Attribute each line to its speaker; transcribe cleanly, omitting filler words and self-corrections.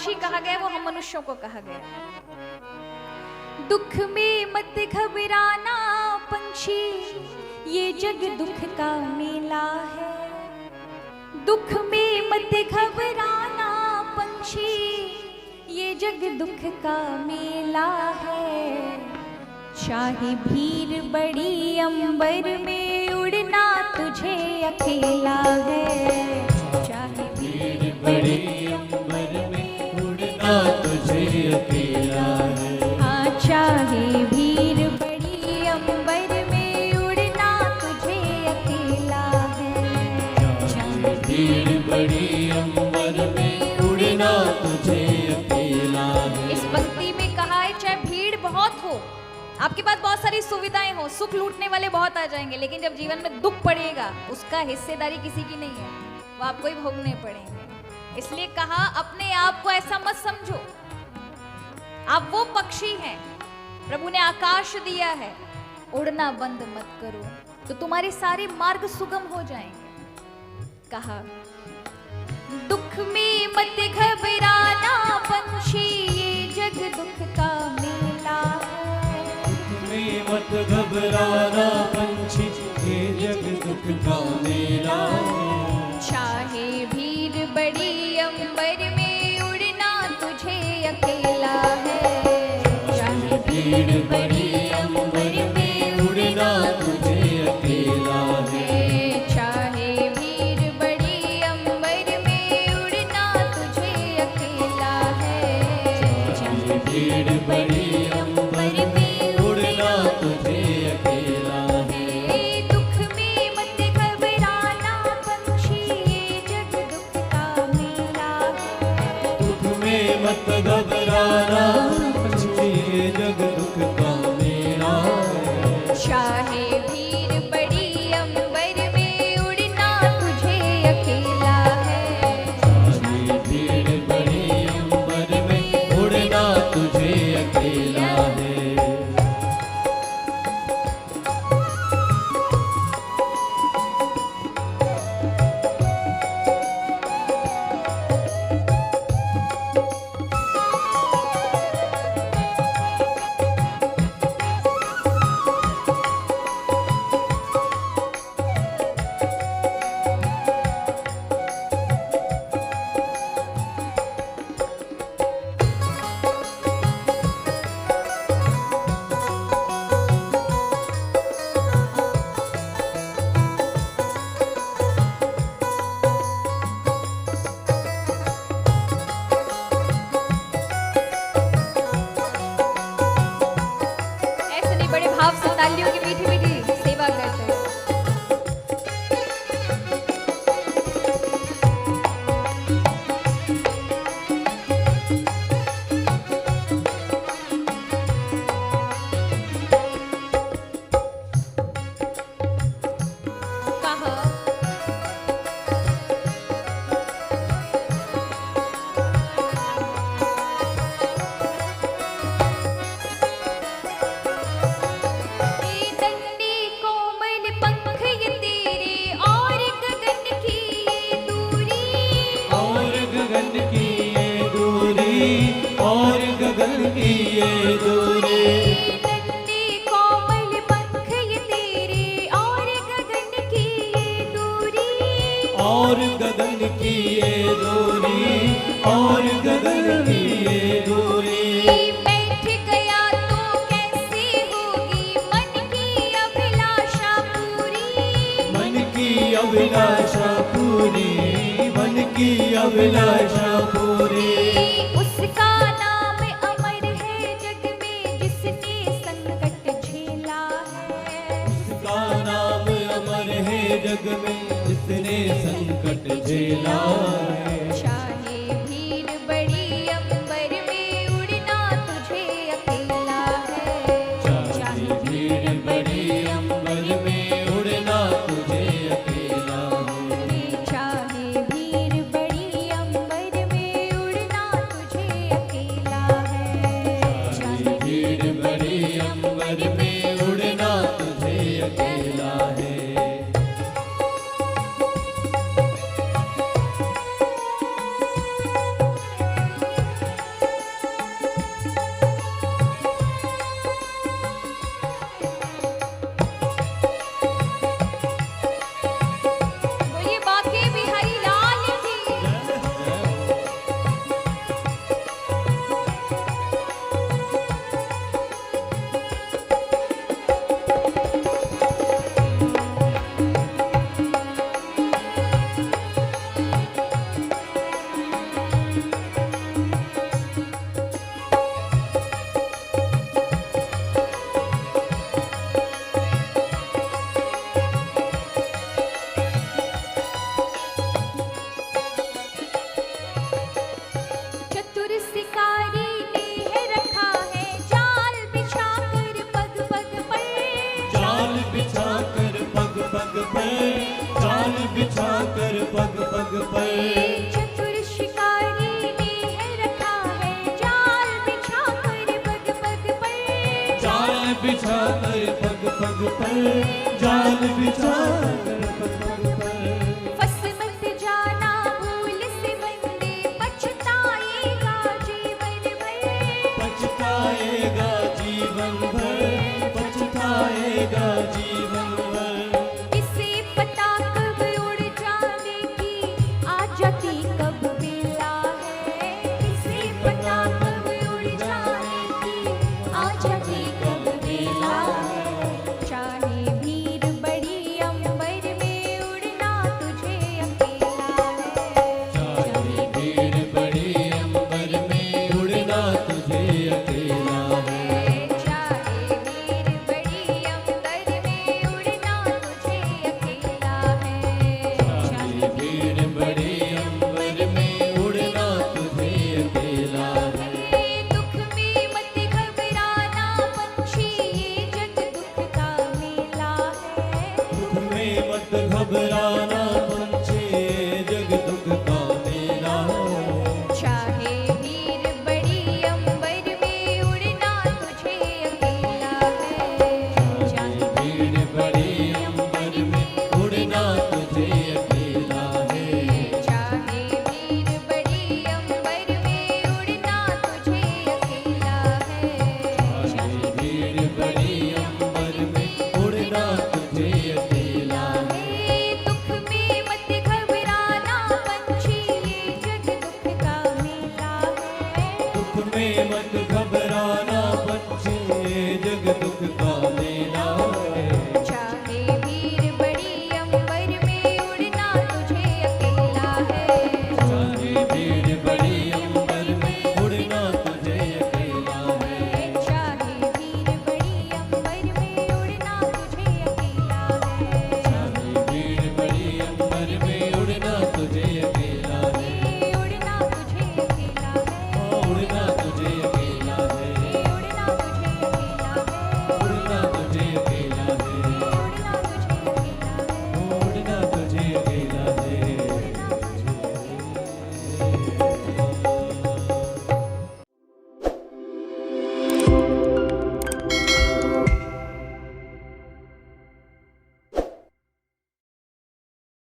Speaker 1: पक्षी कहा गया वो हम मनुष्यों को कहा गया। दुख में मत घबराना पंछी, ये जग दुख का मेला है। दुख में मत घबराना पंछी, ये जग दुख का मेला है। चाहे भीड़ बड़ी अंबर में उड़ना तुझे अकेला है। चाहे भीड़ बड़ी अंबर में उड़ना तुझे अकेला है। हाँ, चाहे भीड़ बड़ी अंबर में उड़ना तुझे अकेला है। चाहे भीड़ बड़ी अंबर में उड़ना तुझे अकेला है। इस पंक्ति में कहा है चाहे भीड़ बहुत हो, आपके पास बहुत सारी सुविधाएं हो, सुख लूटने वाले बहुत आ जाएंगे, लेकिन जब जीवन में दुख पड़ेगा उसका हिस्सेदारी किसी की नहीं है, वो आपको ही भोगने पड़ेंगे। इसलिए कहा अपने आप को ऐसा मत समझो, आप वो पक्षी हैं, प्रभु ने आकाश दिया है, उड़ना बंद मत करो तो तुम्हारे सारे मार्ग सुगम हो जाएंगे। कहा दुख में मत घबराना पंछी, ये जग दुख का मेला है। दुख में मत घबराना पंछी, ये जग दुख का मेला है। चाहे भीड़ बड़ी अंबर में उड़ना तुझे अकेला है। चाहे भीड़ बड़ी अंबर में उड़ना तुझे अकेला है। चाहे भीड़ बड़ी अंबर में उड़ना तुझे अकेला है। चाहे भीड़ बड़ी अंबर में उड़ना तुझे अकेला है। दुख में मत घबराना पंछी, ये जग दुख का मेला है। दुख में मत घबराना पंछी, ये जग दुख का मेला है। चाहे भीड़ बड़ी अंबर में उड़ना तुझे अकेला है। चाहे भीड़ बड़ी अंबर में उड़ना तुझे अकेला है। ऐसे नहीं, बड़े भाव से तालियों की मीठी मीठी सेवा करते हैं। कहा ये दंडी कोमल पंख ये तेरे और गगन की ये दूरी।
Speaker 2: और गगन की ये दूरी, और गगन की ये दूरी।
Speaker 1: ये दंडी कोमल पंख ये तेरे और गगन की ये दूरी।
Speaker 2: और गगन की ये दूरी, और गगन की ये दूरी।
Speaker 1: बैठ गया तो कैसे होगी मन की अभिलाषा पूरी।
Speaker 2: मन की अभिलाषा पूरी, मन की अभिलाषा पूरी।
Speaker 1: उसका नाम अमर है जग में जिसने संकट झेला है।
Speaker 2: उसका नाम अमर है जग में जिसने संकट झेला है।
Speaker 1: चाहे भीड़ बड़ी अंबर में उड़ना तुझे अकेला है।
Speaker 2: चाहे भीड़ बड़ी अंबर में उड़ना तुझे अकेला है।
Speaker 1: चाहे भीड़ बड़ी अंबर में उड़ना तुझे अकेला है।
Speaker 2: चाहे भीड़ बड़ी अंबर में उड़ना तुझे अकेला है। बिछा कर पग पग पर, जाल बिछा कर पग पग पर।
Speaker 1: फंस मत जाना भूल से बंदे, पछताएगा जीवन भर।
Speaker 2: पछताएगा जीवन भर, पछताएगा जीवन भर।
Speaker 1: किसे पता कब उड़ जाने की आ जाती कब बेला है। किसे पता कब उड़ जाने की आ जाती कब बेला है। चाहे भीड़ बड़ी अंबर में उड़ना तुझे अकेला है।
Speaker 2: चाहे भीड़ बड़ी अंबर में उड़ना तुझे अकेला है।
Speaker 1: चाहे भीड़ बड़ी अंबर में उड़ना तुझे अकेला है।
Speaker 2: चाहे भीड़ बड़ी अंबर में उड़ना तुझे अकेला है।
Speaker 1: दुख में मत घबराना पंछी, ये जग दुख का मेला है।
Speaker 2: दुख में मत घबराना पंछी, ये जग दुख का मेला है।
Speaker 1: चाहे भीड़ बड़ी अंबर में उड़ना तुझे अकेला है।
Speaker 2: चाहे भीड़ बड़ी अंबर में उड़ना तुझे अकेला है।
Speaker 1: चाहे भीड़ बड़ी अंबर में उड़ना तुझे अकेला है।
Speaker 2: चाहे भीड़ बड़ी अंबर में उड़ना तुझे अकेला है।
Speaker 1: दुख में मत घबराना पंछी, ये जग दुख का मेला है।
Speaker 2: दुख में मत घबराना